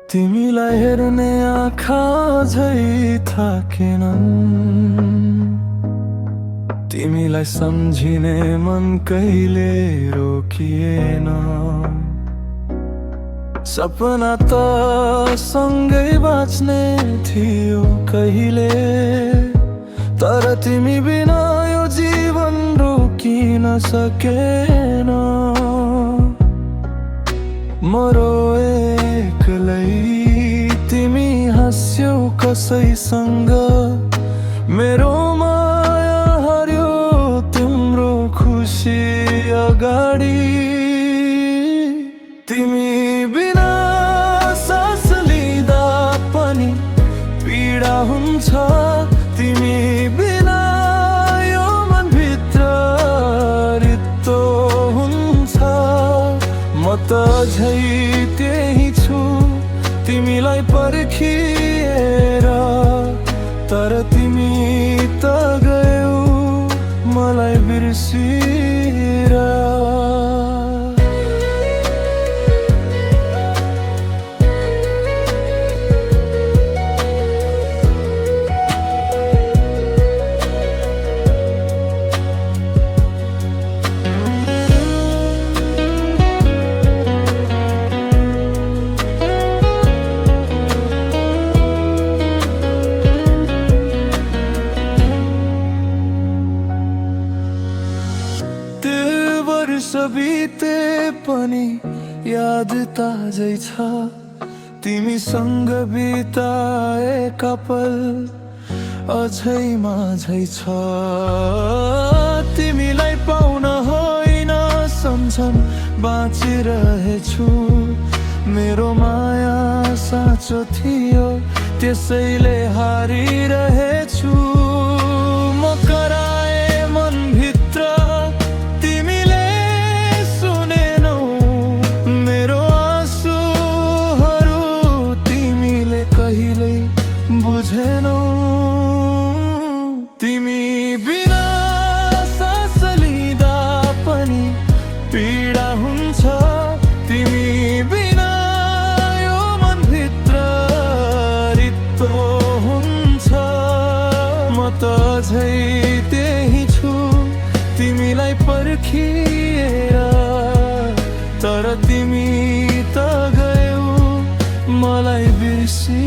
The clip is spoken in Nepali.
तिमीलाई हेर्ने आँखा झै थाकेनन्, तिमीलाई सम्झिने मन कहिले रोकिएन। सपना त सँगै बाँच्ने थियो कहिले, तर तिमी बिना यो जीवन रोकिन सकेन। म रोए एक्लै, तिमी हाँस्यौ कसैसँग। मेरो माया हर्यो तिम्रो खुसी अगाडि। तिमी बिना सास लिँदा पनि पीडा हुन्छ, तिमी बिना यो मनभित्र रित्तो हुन्छ। म त झै त्यही छु तिमीलाई पर्खिएर, तर तिमी त गयौ मलाई बिर्सिएर। वर्ष बिते पनि याद ताजै छ, तिमीसँग बिताएका पल अझै माझै छ। तिमीलाई पाउन होइन सम्झन बाँचिरहेछु, मेरो माया साँचो थियो त्यसैले हारिरहेछु। म कराए मनभित्र तिमीले सुनेनौ, मेरो आँसुहरू तिमीले कहिल्यै बुझेनौ। तिमी बिना सास लिँदा पनि पीडा हुन्छ, तिमी बिना यो मनभित्र रित्तो हुन्छ। म त झै त्यही छु तिमीलाई पर्खिएर, तर तिमी त गयौ मलाई बिर्सी।